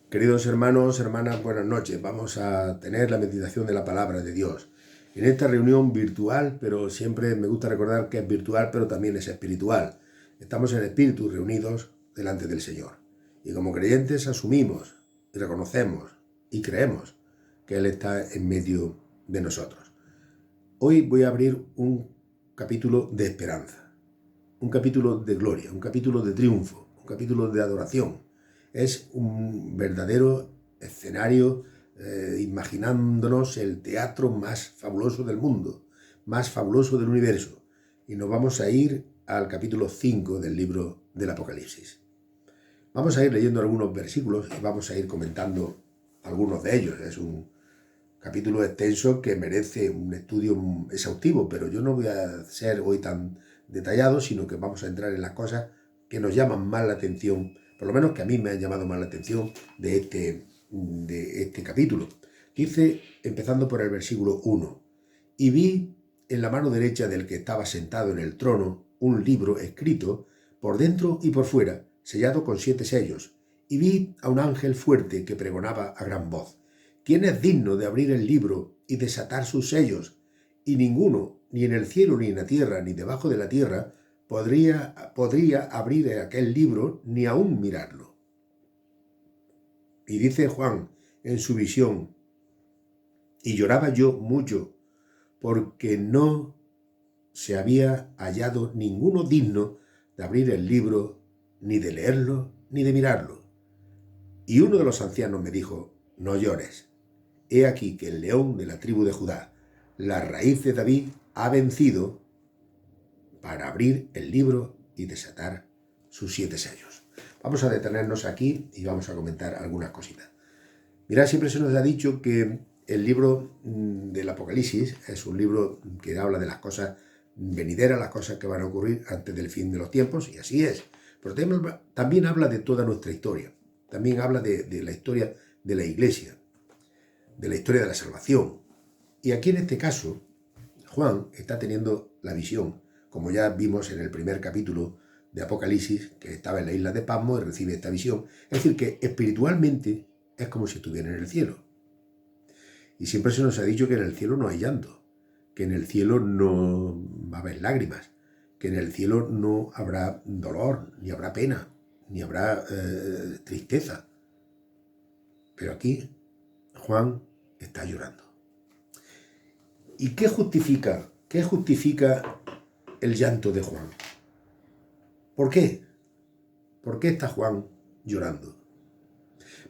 Queridos hermanos, hermanas, buenas noches. Vamos a tener la meditación de la palabra de Dios. En esta reunión virtual, pero siempre me gusta recordar que es virtual, pero también es espiritual. Estamos en espíritu reunidos delante del Señor. Y como creyentes asumimos y reconocemos y creemos que Él está en medio de nosotros. Hoy voy a abrir un capítulo de esperanza, un capítulo de gloria, un capítulo de triunfo, un capítulo de adoración. Es un verdadero escenario, imaginándonos el teatro más fabuloso del mundo, más fabuloso del universo. Y nos vamos a ir al capítulo 5 del libro del Apocalipsis. Vamos a ir leyendo algunos versículos y vamos a ir comentando algunos de ellos. Es un capítulo extenso que merece un estudio exhaustivo, pero yo no voy a ser hoy tan detallado, sino que vamos a entrar en las cosas que nos llaman más la atención, por lo menos que a mí me han llamado más la atención de este capítulo. Dice, empezando por el versículo 1, y vi en la mano derecha del que estaba sentado en el trono un libro escrito por dentro y por fuera, sellado con 7 sellos, y vi a un ángel fuerte que pregonaba a gran voz: ¿Quién es digno de abrir el libro y desatar sus sellos? Y ninguno, ni en el cielo, ni en la tierra, ni debajo de la tierra, podría abrir aquel libro, ni aún mirarlo. Y dice Juan en su visión, y lloraba yo mucho, porque no se había hallado ninguno digno de abrir el libro, ni de leerlo, ni de mirarlo. Y uno de los ancianos me dijo: no llores. He aquí que el león de la tribu de Judá, la raíz de David, ha vencido para abrir el libro y desatar sus 7 sellos. Vamos a detenernos aquí y vamos a comentar algunas cositas. Mirad, siempre se nos ha dicho que el libro del Apocalipsis es un libro que habla de las cosas venideras, las cosas que van a ocurrir antes del fin de los tiempos, y así es. Pero también habla de toda nuestra historia. También habla de la historia de la Iglesia, de la historia de la salvación. Y aquí en este caso, Juan está teniendo la visión, como ya vimos en el primer capítulo de Apocalipsis, que estaba en la isla de Patmos y recibe esta visión. Es decir, que espiritualmente es como si estuviera en el cielo. Y siempre se nos ha dicho que en el cielo no hay llanto, que en el cielo no va a haber lágrimas, que en el cielo no habrá dolor, ni habrá pena, ni habrá tristeza. Pero aquí Juan está llorando. ¿Y qué justifica el llanto de Juan? ¿Por qué? ¿Por qué está Juan llorando?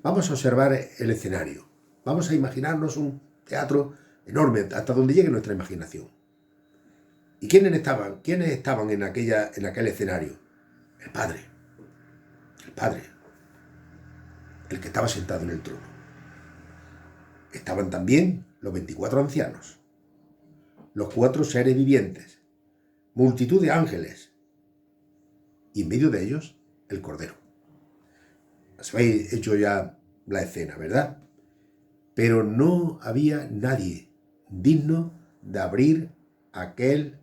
Vamos a observar el escenario. Vamos a imaginarnos un teatro enorme, hasta donde llegue nuestra imaginación. ¿Y quiénes estaban en aquel escenario? El Padre. El Padre. El que estaba sentado en el trono. Estaban también los 24 ancianos, los 4 seres vivientes, multitud de ángeles, y en medio de ellos el Cordero. Os habéis hecho ya la escena, ¿verdad? Pero no había nadie digno de abrir aquel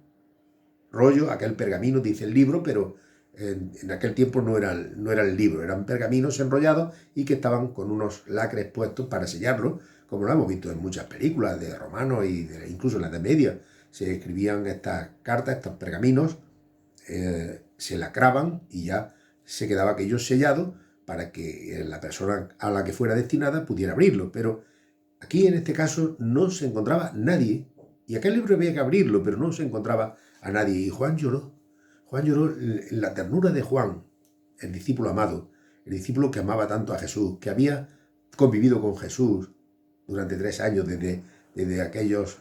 rollo, aquel pergamino, dice el libro, pero en aquel tiempo no era el libro, eran pergaminos enrollados y que estaban con unos lacres puestos para sellarlo, como lo hemos visto en muchas películas de romanos y incluso en las de media. Se escribían estas cartas, estos pergaminos, se lacraban y ya se quedaba aquello sellado para que la persona a la que fuera destinada pudiera abrirlo. Pero aquí en este caso no se encontraba nadie, y aquel libro había que abrirlo, pero no se encontraba a nadie. Y Juan lloró en la ternura de Juan, el discípulo amado, el discípulo que amaba tanto a Jesús, que había convivido con Jesús durante 3 años, desde aquellos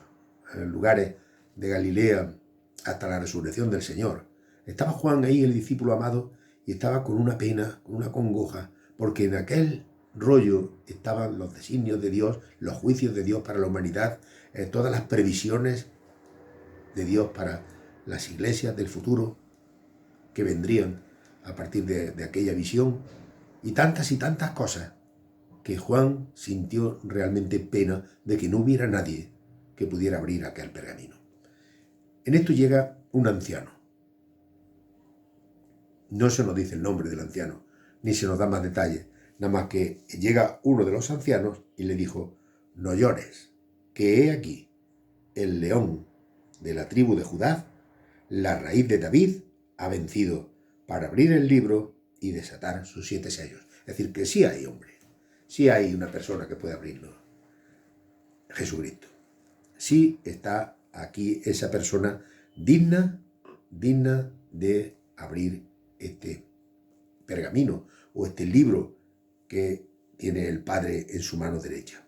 lugares de Galilea hasta la resurrección del Señor. Estaba Juan ahí, el discípulo amado, y estaba con una pena, con una congoja, porque en aquel rollo estaban los designios de Dios, los juicios de Dios para la humanidad, todas las previsiones de Dios para las iglesias del futuro que vendrían a partir de aquella visión, y tantas cosas, que Juan sintió realmente pena de que no hubiera nadie que pudiera abrir aquel pergamino. En esto llega un anciano. No se nos dice el nombre del anciano, ni se nos da más detalles, Nada más que llega uno de los ancianos y le dijo: no llores, que he aquí el león de la tribu de Judá, la raíz de David, ha vencido para abrir el libro y desatar sus 7 sellos. Es decir, que sí hay hombre, sí hay una persona que puede abrirlo, Jesucristo. Sí está aquí esa persona digna de abrir este pergamino o este libro que tiene el Padre en su mano derecha,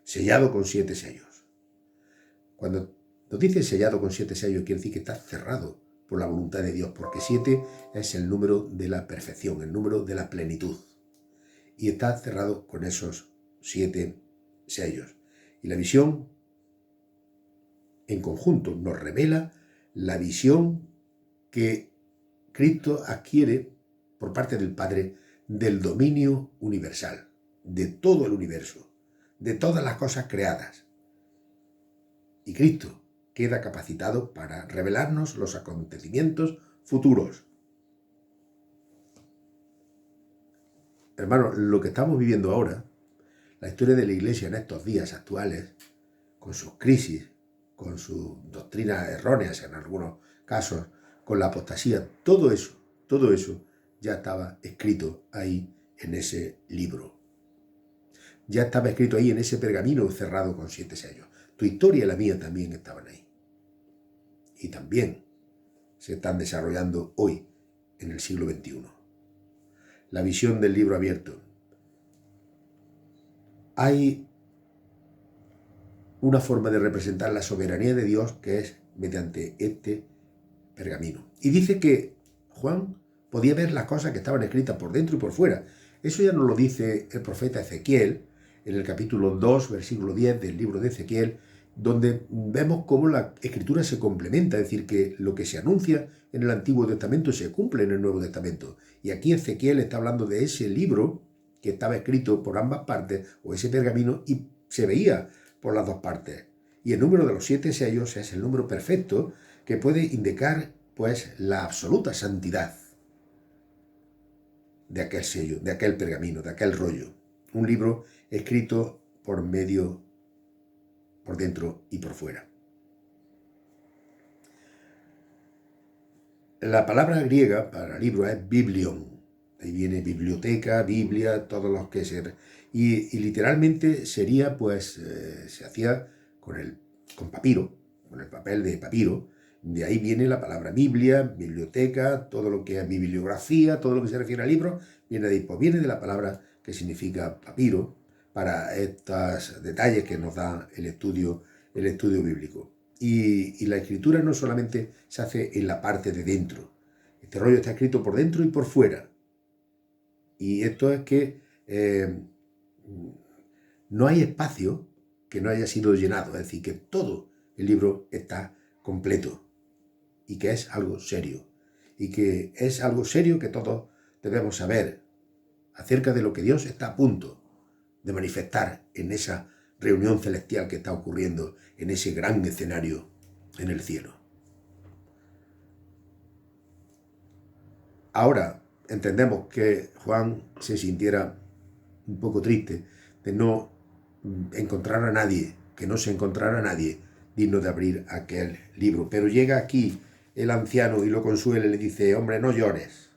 sellado con 7 sellos. Cuando nos dice sellado con 7 sellos, quiere decir que está cerrado por la voluntad de Dios, porque 7 es el número de la perfección, el número de la plenitud, y está cerrado con esos 7 sellos. Y la visión en conjunto nos revela la visión que Cristo adquiere por parte del Padre del dominio universal, de todo el universo, de todas las cosas creadas. Y Cristo queda capacitado para revelarnos los acontecimientos futuros. Hermanos, lo que estamos viviendo ahora, la historia de la Iglesia en estos días actuales, con sus crisis, con sus doctrinas erróneas en algunos casos, con la apostasía, todo eso ya estaba escrito ahí en ese libro. Ya estaba escrito ahí en ese pergamino cerrado con 7 sellos. Tu historia y la mía también estaban ahí. Y también se están desarrollando hoy, en el siglo XXI. La visión del libro abierto. Hay una forma de representar la soberanía de Dios que es mediante este pergamino. Y dice que Juan podía ver las cosas que estaban escritas por dentro y por fuera. Eso ya nos lo dice el profeta Ezequiel en el capítulo 2, versículo 10 del libro de Ezequiel, donde vemos cómo la escritura se complementa, es decir, que lo que se anuncia en el Antiguo Testamento se cumple en el Nuevo Testamento. Y aquí Ezequiel está hablando de ese libro que estaba escrito por ambas partes, o ese pergamino, y se veía por las dos partes. Y el número de los 7 sellos es el número perfecto que puede indicar, pues, la absoluta santidad de aquel sello, de aquel pergamino, de aquel rollo. Un libro escrito por medio, por dentro y por fuera. La palabra griega para libro es biblion. Ahí viene biblioteca, Biblia, todos los que se... Y literalmente sería, pues, se hacía con papiro, con el papel de papiro. De ahí viene la palabra Biblia, biblioteca, todo lo que es bibliografía, todo lo que se refiere a libros, viene de ahí. Pues viene de la palabra que significa papiro, para estos detalles que nos da el estudio bíblico. Y la escritura no solamente se hace en la parte de dentro. Este rollo está escrito por dentro y por fuera. Y esto es que no hay espacio que no haya sido llenado. Es decir, que todo el libro está completo. Y que es algo serio. Y que es algo serio que todos debemos saber acerca de lo que Dios está a punto de manifestar en esa reunión celestial que está ocurriendo en ese gran escenario en el cielo. Ahora entendemos que Juan se sintiera un poco triste de no encontrar a nadie, que no se encontrara a nadie digno de abrir aquel libro. Pero llega aquí el anciano y lo consuela y le dice: hombre, no llores,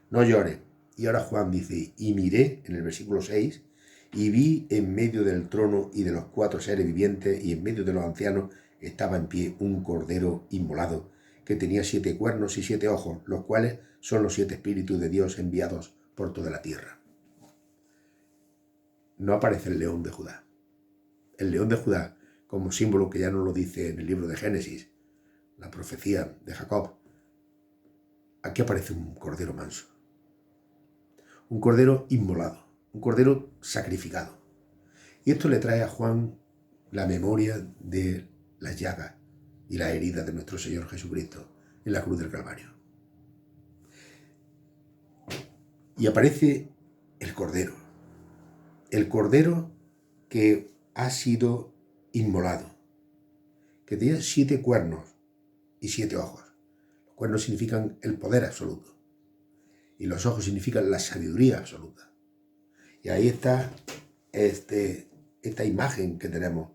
no llores. Y ahora Juan dice: y miré, en el versículo 6, y vi en medio del trono y de los 4 seres vivientes y en medio de los ancianos estaba en pie un cordero inmolado que tenía 7 cuernos y 7 ojos, los cuales son los 7 espíritus de Dios enviados por toda la tierra. No aparece el león de Judá. El león de Judá, como símbolo que ya nos lo dice en el libro de Génesis, la profecía de Jacob. Aquí aparece un cordero manso, un cordero inmolado, un cordero sacrificado. Y esto le trae a Juan la memoria de las llagas y las heridas de nuestro Señor Jesucristo en la cruz del Calvario. Y aparece el cordero que ha sido inmolado, que tenía 7 cuernos y 7 ojos. Los cuernos significan el poder absoluto y los ojos significan la sabiduría absoluta. Y ahí está esta imagen que tenemos,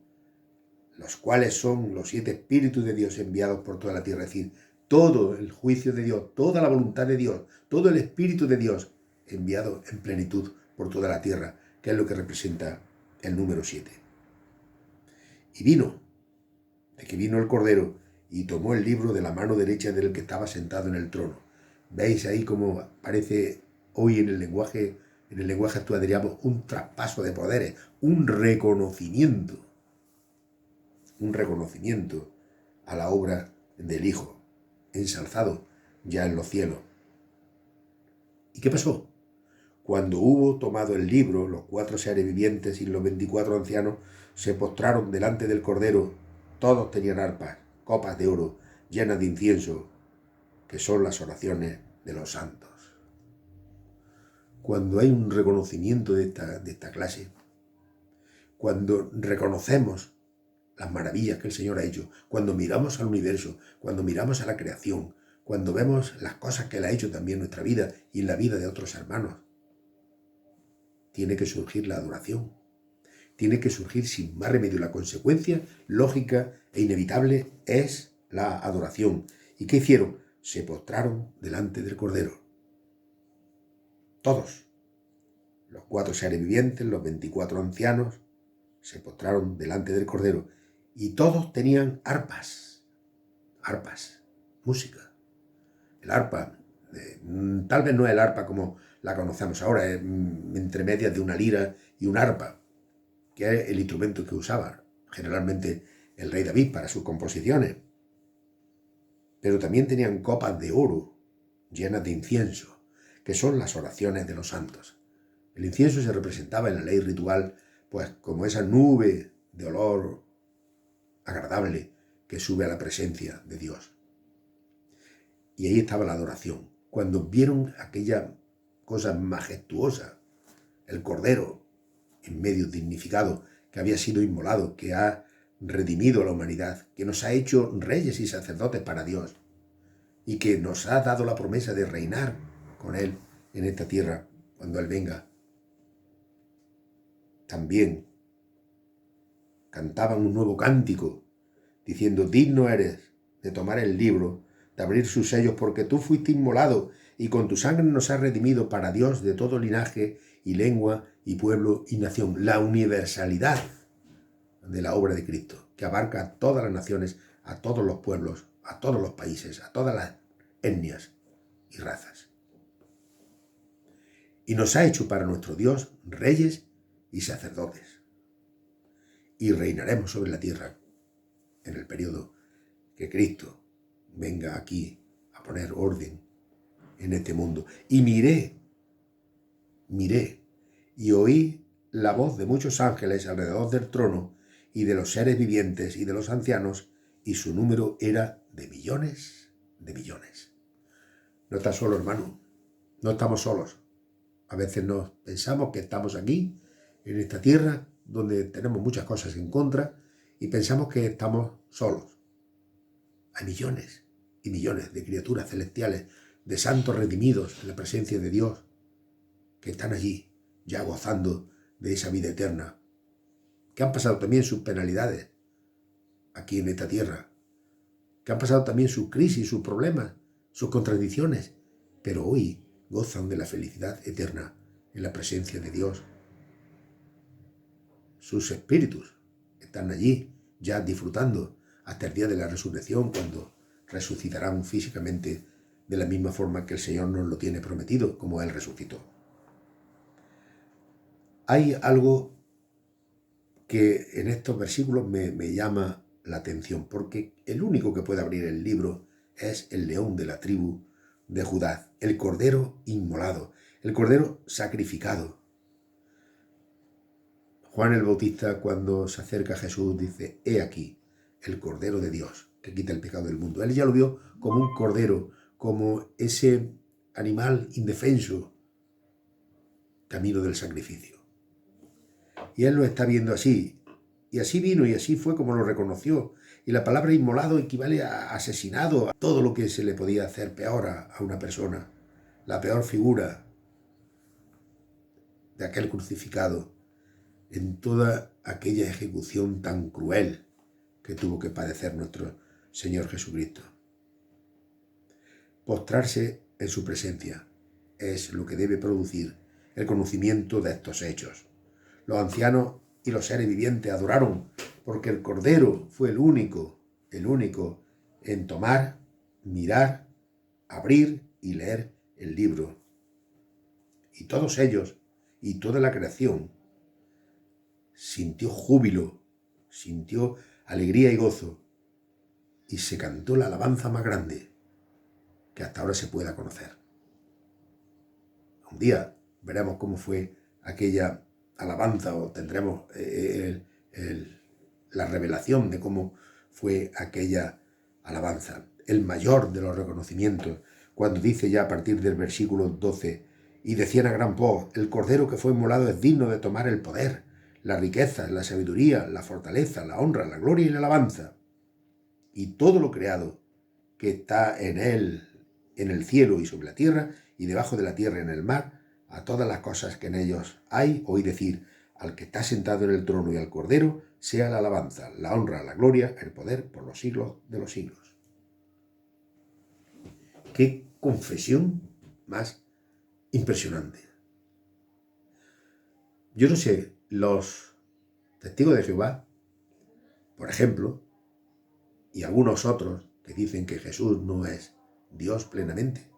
los cuales son los 7 espíritus de Dios enviados por toda la tierra. Es decir, todo el juicio de Dios, toda la voluntad de Dios, todo el espíritu de Dios enviado en plenitud por toda la tierra, que es lo que representa el número 7. Y vino el Cordero y tomó el libro de la mano derecha del que estaba sentado en el trono. ¿Veis ahí cómo aparece hoy en el lenguaje actual, diríamos, un traspaso de poderes, un reconocimiento a la obra del Hijo, ensalzado ya en los cielos? ¿Y qué pasó? Cuando hubo tomado el libro, los 4 seres vivientes y los 24 ancianos se postraron delante del Cordero. Todos tenían arpas, copas de oro llenas de incienso, que son las oraciones de los santos. Cuando hay un reconocimiento de esta clase, cuando reconocemos las maravillas que el Señor ha hecho, cuando miramos al universo, cuando miramos a la creación, cuando vemos las cosas que Él ha hecho también en nuestra vida y en la vida de otros hermanos, tiene que surgir la adoración. Tiene que surgir sin más remedio. La consecuencia lógica e inevitable es la adoración. ¿Y qué hicieron? Se postraron delante del Cordero. Todos. Los 4 seres vivientes, los 24 ancianos, se postraron delante del Cordero. Y todos tenían arpas, música. El arpa, tal vez no es el arpa como la conocemos ahora, es entre medias de una lira y un arpa, que es el instrumento que usaba generalmente el rey David para sus composiciones. Pero también tenían copas de oro llenas de incienso, que son las oraciones de los santos. El incienso se representaba en la ley ritual pues como esa nube de olor agradable que sube a la presencia de Dios. Y ahí estaba la adoración. Cuando vieron aquella cosa majestuosa, el Cordero en medio dignificado, que había sido inmolado, que ha redimido a la humanidad, que nos ha hecho reyes y sacerdotes para Dios, y que nos ha dado la promesa de reinar con Él en esta tierra cuando Él venga. También cantaban un nuevo cántico, diciendo: digno eres de tomar el libro, de abrir sus sellos, porque tú fuiste inmolado, y con tu sangre nos has redimido para Dios de todo linaje y lengua y pueblo y nación. La universalidad de la obra de Cristo, que abarca a todas las naciones, a todos los pueblos, a todos los países, a todas las etnias y razas. Y nos ha hecho para nuestro Dios reyes y sacerdotes. Y reinaremos sobre la tierra en el periodo que Cristo venga aquí a poner orden en este mundo. Y miré y oí la voz de muchos ángeles alrededor del trono y de los seres vivientes y de los ancianos, y su número era de millones de millones. No estás solo, hermano, no estamos solos. A veces nos pensamos que estamos aquí, en esta tierra, donde tenemos muchas cosas en contra, y pensamos que estamos solos. Hay millones y millones de criaturas celestiales, de santos redimidos en la presencia de Dios, que están allí, ya gozando de esa vida eterna, que han pasado también sus penalidades aquí en esta tierra, que han pasado también sus crisis, sus problemas, sus contradicciones, pero hoy gozan de la felicidad eterna en la presencia de Dios. Sus espíritus están allí, ya disfrutando hasta el día de la resurrección, cuando resucitarán físicamente de la misma forma que el Señor nos lo tiene prometido, como Él resucitó. Hay algo que en estos versículos me llama la atención, porque el único que puede abrir el libro es el león de la tribu de Judá, el cordero inmolado, el cordero sacrificado. Juan el Bautista, cuando se acerca a Jesús, dice: he aquí el cordero de Dios que quita el pecado del mundo. Él ya lo vio como un cordero, como ese animal indefenso, camino del sacrificio. Y él lo está viendo así. Y así vino y así fue como lo reconoció. Y la palabra inmolado equivale a asesinado, a todo lo que se le podía hacer peor a una persona. La peor figura de aquel crucificado, en toda aquella ejecución tan cruel que tuvo que padecer nuestro Señor Jesucristo. Postrarse en su presencia es lo que debe producir el conocimiento de estos hechos. Los ancianos y los seres vivientes adoraron porque el Cordero fue el único en tomar, mirar, abrir y leer el libro. Y todos ellos y toda la creación sintió júbilo, sintió alegría y gozo, y se cantó la alabanza más grande que hasta ahora se pueda conocer. Un día veremos cómo fue aquella alabanza, o tendremos la revelación de cómo fue aquella alabanza. El mayor de los reconocimientos, cuando dice ya a partir del versículo 12, y decían a gran voz, el Cordero que fue inmolado es digno de tomar el poder, la riqueza, la sabiduría, la fortaleza, la honra, la gloria y la alabanza. Y todo lo creado que está en él, en el cielo y sobre la tierra, y debajo de la tierra en el mar, a todas las cosas que en ellos hay, oí decir, al que está sentado en el trono y al Cordero, sea la alabanza, la honra, la gloria, el poder por los siglos de los siglos. ¡Qué confesión más impresionante! Yo no sé, los testigos de Jehová, por ejemplo, y algunos otros que dicen que Jesús no es Dios plenamente,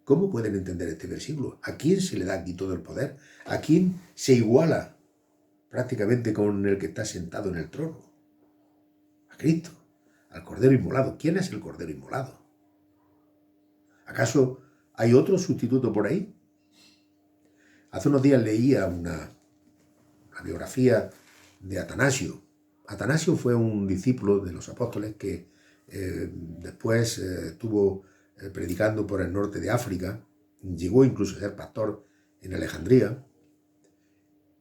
¿cómo pueden entender este versículo? ¿A quién se le da aquí todo el poder? ¿A quién se iguala prácticamente con el que está sentado en el trono? A Cristo, al Cordero inmolado. ¿Quién es el Cordero inmolado? ¿Acaso hay otro sustituto por ahí? Hace unos días leía una biografía de Atanasio. Atanasio fue un discípulo de los apóstoles que después estuvo predicando por el norte de África, llegó incluso a ser pastor en Alejandría,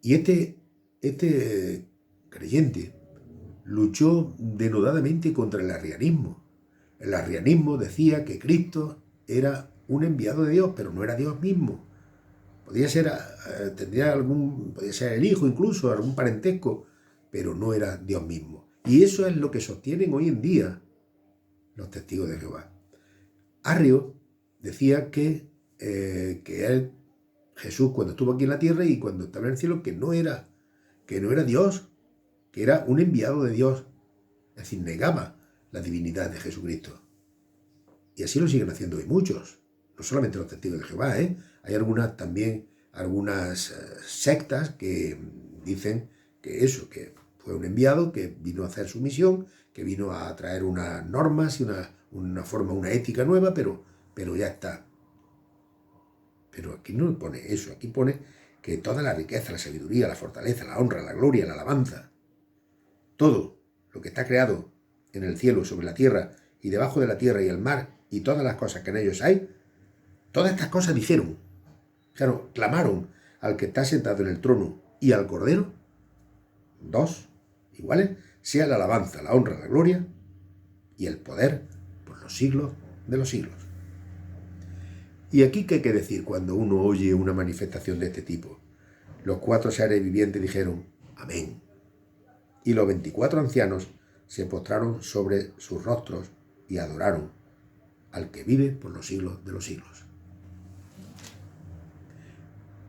y este creyente luchó denodadamente contra el arrianismo. El arrianismo decía que Cristo era un enviado de Dios, pero no era Dios mismo. Podía ser el hijo incluso, algún parentesco, pero no era Dios mismo. Y eso es lo que sostienen hoy en día los testigos de Jehová. Arrio decía que Jesús, cuando estuvo aquí en la tierra y cuando estaba en el cielo, que no era Dios, que era un enviado de Dios. Es decir, negaba la divinidad de Jesucristo. Y así lo siguen haciendo hoy muchos. No solamente los testigos de Jehová, ¿eh? Hay algunas sectas que dicen que fue un enviado, que vino a hacer su misión, que vino a traer unas normas y una ética nueva, pero ya está. Pero aquí no pone eso, aquí pone que toda la riqueza, la sabiduría, la fortaleza, la honra, la gloria, la alabanza, todo lo que está creado en el cielo, sobre la tierra y debajo de la tierra y el mar y todas las cosas que en ellos hay, todas estas cosas dijeron, clamaron al que está sentado en el trono y al Cordero, dos iguales, sea la alabanza, la honra, la gloria y el poder por los siglos de los siglos. ¿Y aquí qué hay que decir cuando uno oye una manifestación de este tipo? Los 4 seres vivientes dijeron, amén. Y los 24 ancianos se postraron sobre sus rostros y adoraron al que vive por los siglos de los siglos.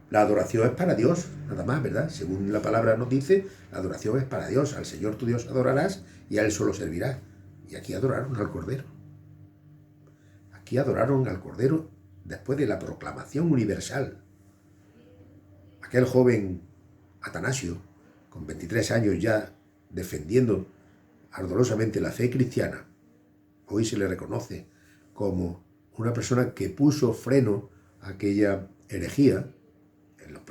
La adoración es para Dios, nada más, ¿verdad? Según la palabra nos dice, la adoración es para Dios. Al Señor tu Dios adorarás y a Él solo servirás. Y aquí adoraron al Cordero. Aquí adoraron al Cordero después de la proclamación universal. Aquel joven Atanasio, con 23 años ya, defendiendo ardorosamente la fe cristiana, hoy se le reconoce como una persona que puso freno a aquella herejía en los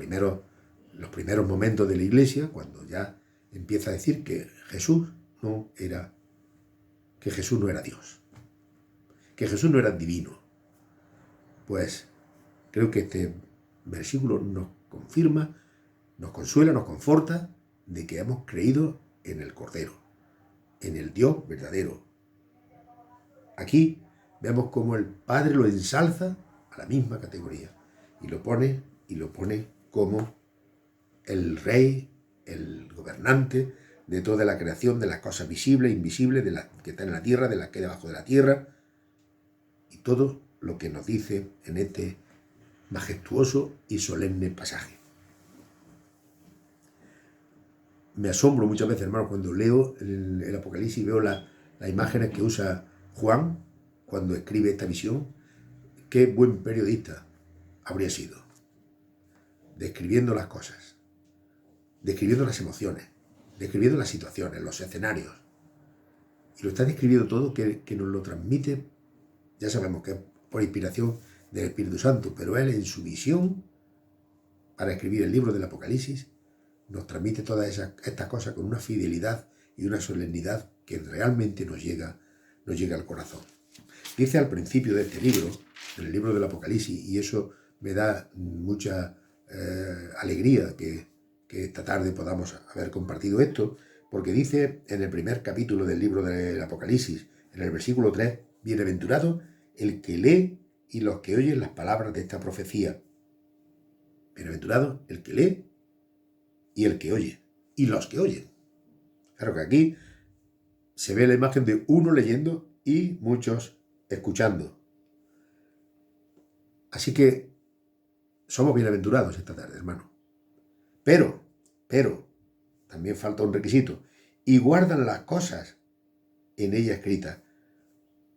primeros momentos de la Iglesia, cuando ya empieza a decir que Jesús no era Dios, que Jesús no era divino. Pues creo que este versículo nos confirma, nos consuela, nos conforta de que hemos creído en el Cordero, en el Dios verdadero. Aquí vemos cómo el Padre lo ensalza a la misma categoría y lo pone como el rey, el gobernante de toda la creación, de las cosas visibles e invisibles, de las que están en la tierra, de las que hay debajo de la tierra, y todo lo que nos dice en este majestuoso y solemne pasaje. Me asombro muchas veces, hermano, cuando leo el Apocalipsis y veo las imágenes que usa Juan cuando escribe esta visión. Qué buen periodista habría sido, describiendo las cosas, describiendo las emociones, describiendo las situaciones, los escenarios. Y lo está describiendo todo, que nos lo transmite, ya sabemos que es por inspiración del Espíritu Santo, pero él en su visión, para escribir el libro del Apocalipsis, nos transmite todas estas cosas con una fidelidad y una solemnidad que realmente nos llega al corazón. Dice al principio de este libro, en el libro del Apocalipsis, y eso me da mucha alegría que esta tarde podamos haber compartido esto, porque dice en el primer capítulo del libro del Apocalipsis, en el versículo 3, bienaventurado el que lee y los que oyen las palabras de esta profecía. Bienaventurado el que lee y el que oye, y los que oyen. Claro que aquí se ve la imagen de uno leyendo y muchos escuchando. Así que somos bienaventurados esta tarde, hermano. Pero, también falta un requisito. Y guardan las cosas en ella escritas,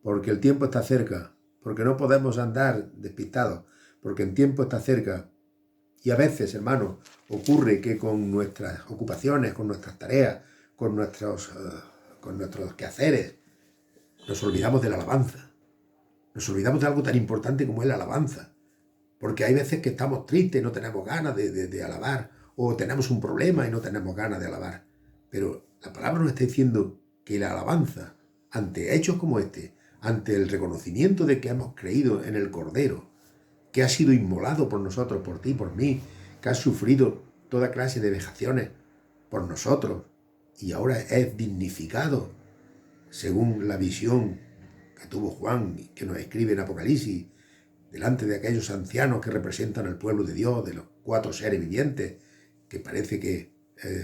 porque el tiempo está cerca, porque no podemos andar despistados, porque el tiempo está cerca. Y a veces, hermano, ocurre que con nuestras ocupaciones, con nuestras tareas, con nuestros quehaceres, nos olvidamos de la alabanza. Nos olvidamos de algo tan importante como es la alabanza. Porque hay veces que estamos tristes y no tenemos ganas de alabar, o tenemos un problema y no tenemos ganas de alabar. Pero la palabra nos está diciendo que la alabanza, ante hechos como este, ante el reconocimiento de que hemos creído en el Cordero, que ha sido inmolado por nosotros, por ti, por mí, que ha sufrido toda clase de vejaciones por nosotros, y ahora es dignificado, según la visión que tuvo Juan, que nos escribe en Apocalipsis, delante de aquellos ancianos que representan al pueblo de Dios, de los 4 seres vivientes, que parece que,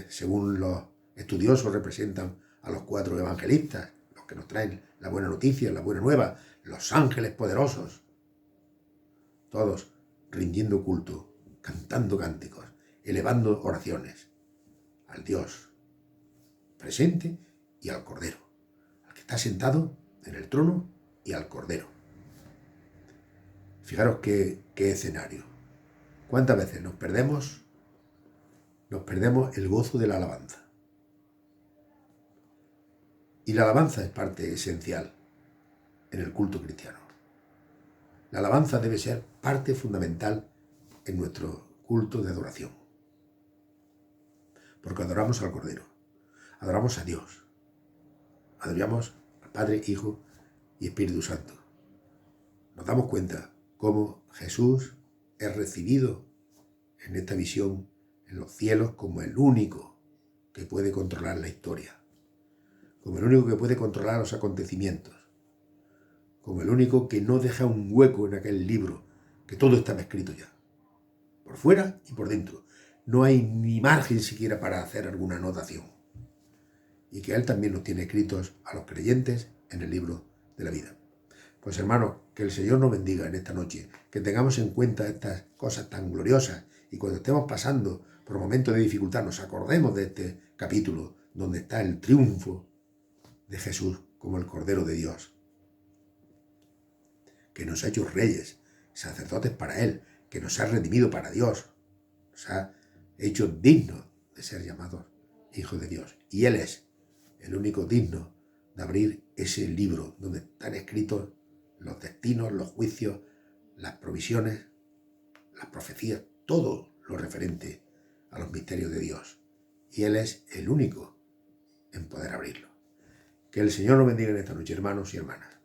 según los estudiosos, representan a los 4 evangelistas, los que nos traen la buena noticia, la buena nueva, los ángeles poderosos, todos rindiendo culto, cantando cánticos, elevando oraciones al Dios presente y al Cordero, al que está sentado en el trono y al Cordero. Fijaros qué escenario. ¿Cuántas veces nos perdemos el gozo de la alabanza? Y la alabanza es parte esencial en el culto cristiano. La alabanza debe ser parte fundamental en nuestro culto de adoración. Porque adoramos al Cordero, adoramos a Dios, adoramos al Padre, Hijo y Espíritu Santo. Nos damos cuenta cómo Jesús es recibido en esta visión en los cielos como el único que puede controlar la historia, como el único que puede controlar los acontecimientos, como el único que no deja un hueco en aquel libro, que todo estaba escrito ya, por fuera y por dentro. No hay ni margen siquiera para hacer alguna anotación. Y que Él también nos tiene escritos a los creyentes en el libro de la vida. Pues hermanos, que el Señor nos bendiga en esta noche, que tengamos en cuenta estas cosas tan gloriosas y cuando estemos pasando por momentos de dificultad nos acordemos de este capítulo donde está el triunfo de Jesús como el Cordero de Dios, que nos ha hecho reyes, sacerdotes para Él, que nos ha redimido para Dios, nos ha hecho dignos de ser llamados hijos de Dios. Y Él es el único digno de abrir ese libro donde están escritos los destinos, los juicios, las provisiones, las profecías, todo lo referente a los misterios de Dios. Y Él es el único en poder abrirlo. Que el Señor nos bendiga en esta noche, hermanos y hermanas.